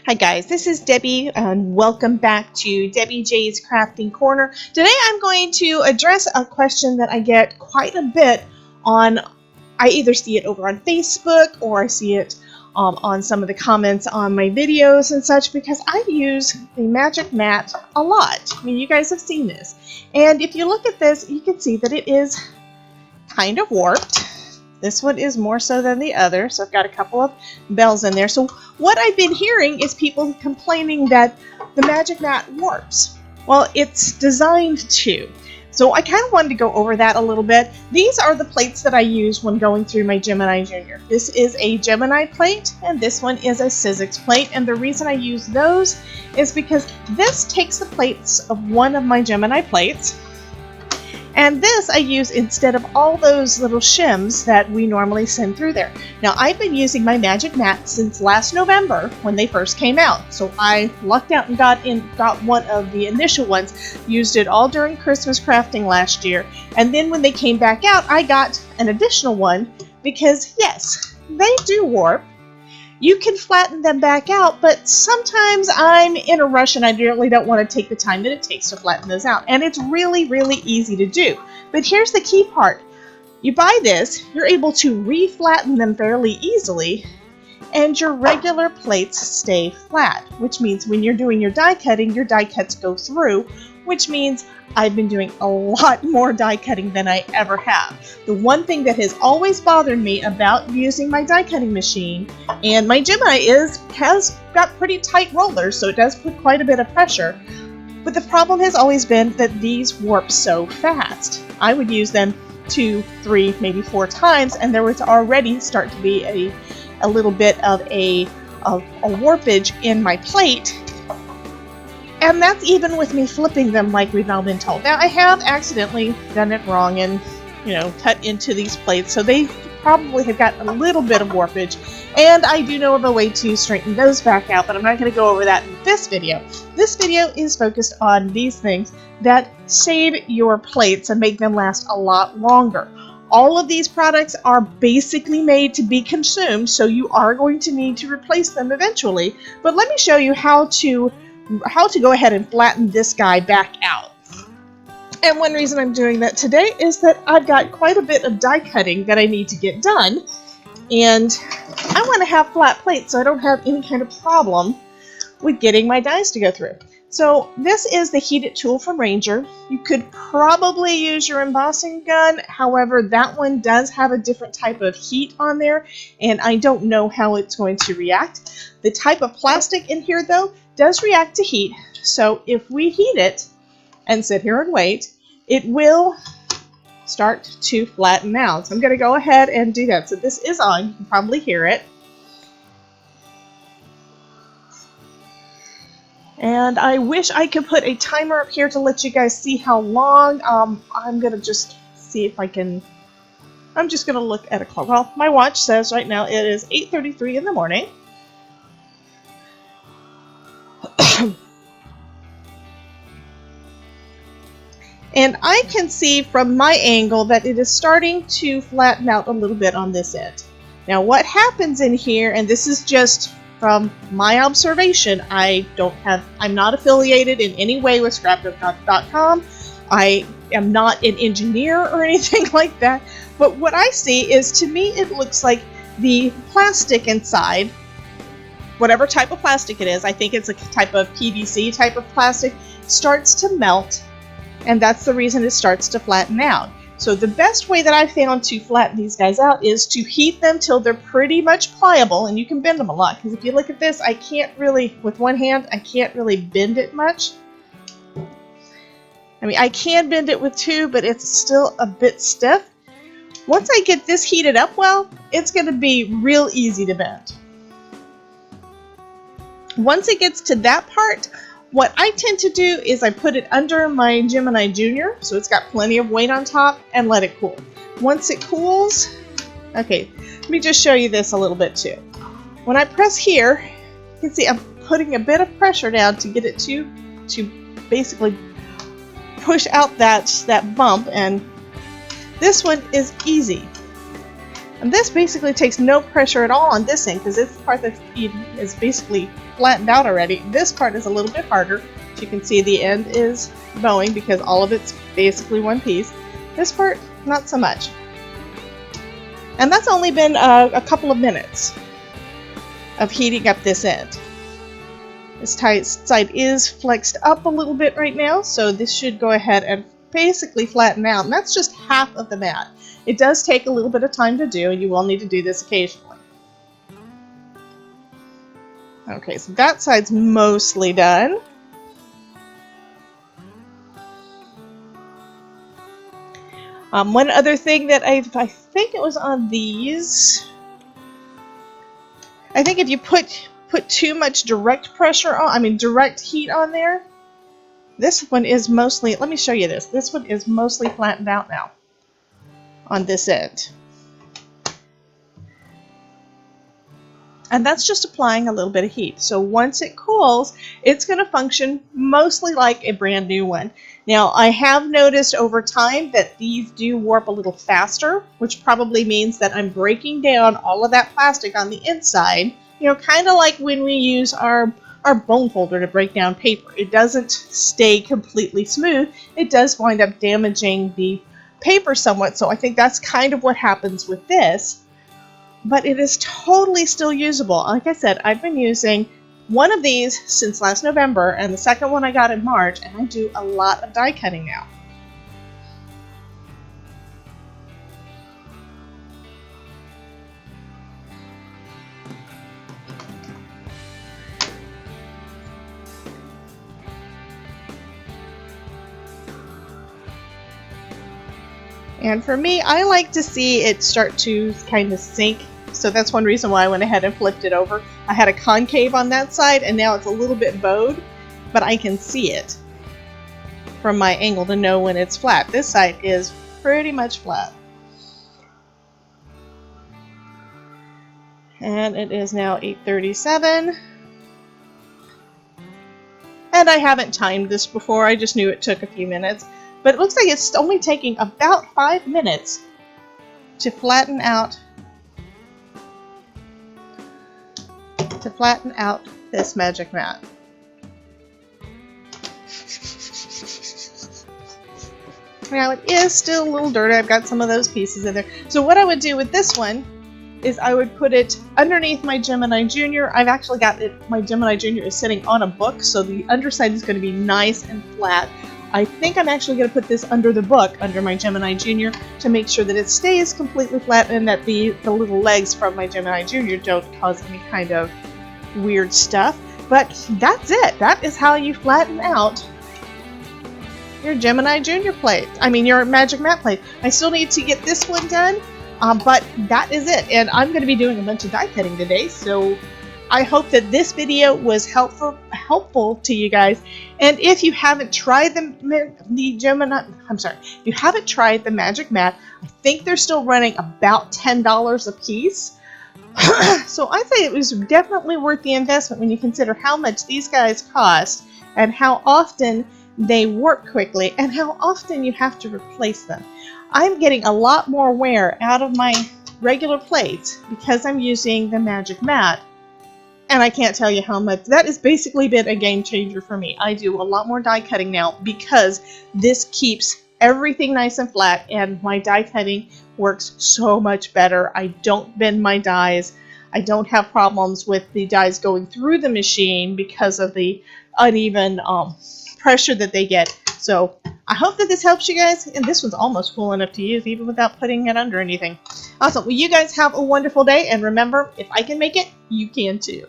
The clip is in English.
Hi guys, this is Debbie and welcome back to Debbie J's Crafting Corner. Today I'm going to address a question that I get quite a bit on, I either see it over on Facebook or I see it on some of the comments on my videos and such, because I use the magic mat a lot. I mean, you guys have seen this. And if you look at this, you can see that it is kind of warped. This one is more so than the other, so I've got a couple of bells in there. So what I've been hearing is people complaining that the magic mat warps. Well, it's designed to. So I kind of wanted to go over that a little bit. These are the plates that I use when going through my Gemini Junior. This is a Gemini plate, and this one is a Sizzix plate. And the reason I use those is because this takes the plates of one of my Gemini plates, and this I use instead of all those little shims that we normally send through there. Now, I've been using my magic mat since last November when they first came out. So I lucked out and got one of the initial ones, used it all during Christmas crafting last year. And then when they came back out, I got an additional one because yes, they do warp. You can flatten them back out, but sometimes I'm in a rush and I really don't want to take the time that it takes to flatten those out. And it's really, really easy to do. But here's the key part. You buy this, you're able to re-flatten them fairly easily, and your regular plates stay flat, which means when you're doing your die cutting, your die cuts go through, which means I've been doing a lot more die cutting than I ever have. The one thing that has always bothered me about using my die cutting machine, and my Gemini has got pretty tight rollers, so it does put quite a bit of pressure, but the problem has always been that these warp so fast. I would use them 2, 3, maybe 4 times, and there was already start to be a little bit of a warpage in my plate. And that's even with me flipping them like we've all been told. Now, I have accidentally done it wrong and, cut into these plates, so they probably have got a little bit of warpage. And I do know of a way to straighten those back out, but I'm not going to go over that in this video. This video is focused on these things that save your plates and make them last a lot longer. All of these products are basically made to be consumed, so you are going to need to replace them eventually. But let me show you how to go ahead and flatten this guy back out. And one reason I'm doing that today is that I've got quite a bit of die cutting that I need to get done, and I want to have flat plates so I don't have any kind of problem with getting my dies to go through. So this is the heated tool from Ranger. You could probably use your embossing gun, however that one does have a different type of heat on there, and I don't know how it's going to react. The type of plastic in here though does react to heat, so if we heat it and sit here and wait, it will start to flatten out. So I'm going to go ahead and do that. So this is on, you can probably hear it. And I wish I could put a timer up here to let you guys see how long. I'm going to just see if I can, I'm just going to look at a clock. Well, my watch says right now it is 8:33 in the morning. And I can see from my angle that it is starting to flatten out a little bit on this end. Now what happens in here, and this is just from my observation, I'm not affiliated in any way with scrapbook.com. I am not an engineer or anything like that, but what I see is, to me, it looks like the plastic inside, whatever type of plastic it is, I think it's a type of PVC type of plastic, starts to melt, and that's the reason it starts to flatten out. So the best way that I've found to flatten these guys out is to heat them till they're pretty much pliable, and you can bend them a lot, because if you look at this, I can't really, with one hand, I can't really bend it much. I mean, I can bend it with two, but it's still a bit stiff. Once I get this heated up well, it's going to be real easy to bend. Once it gets to that part, what I tend to do is I put it under my Gemini Junior, so it's got plenty of weight on top, and let it cool. Once it cools, okay, let me just show you this a little bit too. When I press here, you can see I'm putting a bit of pressure down to get it to basically push out that bump, and this one is easy. And this basically takes no pressure at all on this end because this part that is basically flattened out already. This part is a little bit harder. As you can see, the end is bowing because all of it's basically one piece. This part, not so much. And that's only been a couple of minutes of heating up this end. This side is flexed up a little bit right now, so this should go ahead and basically flatten out. And that's just half of the mat. It does take a little bit of time to do, and you will need to do this occasionally. Okay, so that side's mostly done. One other thing that I think it was on these, I think if you put too much direct pressure on, direct heat on there, this one is mostly, let me show you this. This one is mostly flattened out now on this end. And that's just applying a little bit of heat. So once it cools, it's going to function mostly like a brand new one. Now, I have noticed over time that these do warp a little faster, which probably means that I'm breaking down all of that plastic on the inside. You know, kind of like when we use our bone folder to break down paper. It doesn't stay completely smooth. It does wind up damaging the paper somewhat, so I think that's kind of what happens with this. But it is totally still usable. Like I said, I've been using one of these since last November, and the second one I got in March, and I do a lot of die cutting now. And for me, I like to see it start to kind of sink. So that's one reason why I went ahead and flipped it over. I had a concave on that side, and now it's a little bit bowed, but I can see it from my angle to know when it's flat. This side is pretty much flat. And it is now 8:37. And I haven't timed this before, I just knew it took a few minutes. But it looks like it's only taking about 5 minutes to flatten out this magic mat. Now it is still a little dirty. I've got some of those pieces in there. So what I would do with this one is I would put it underneath my Gemini Junior. I've actually got it, my Gemini Junior is sitting on a book, so the underside is going to be nice and flat. I think I'm actually going to put this under the book, under my Gemini Junior, to make sure that it stays completely flat and that the little legs from my Gemini Junior don't cause any kind of weird stuff. But that's it. That is how you flatten out your Gemini Junior plate. Your Magic Mat plate. I still need to get this one done, but that is it. And I'm going to be doing a bunch of die cutting today, so I hope that this video was helpful to you guys. And if you haven't tried the Magic Mat, I think they're still running about $10 a piece. So I say it was definitely worth the investment when you consider how much these guys cost and how often they work quickly and how often you have to replace them. I'm getting a lot more wear out of my regular plates because I'm using the Magic Mat. And I can't tell you how much. That has basically been a game changer for me. I do a lot more die cutting now because this keeps everything nice and flat, and my die cutting works so much better. I don't bend my dies. I don't have problems with the dies going through the machine because of the uneven pressure that they get. So I hope that this helps you guys, and this one's almost cool enough to use even without putting it under anything. Awesome. Well, you guys have a wonderful day, and remember, if I can make it, you can too.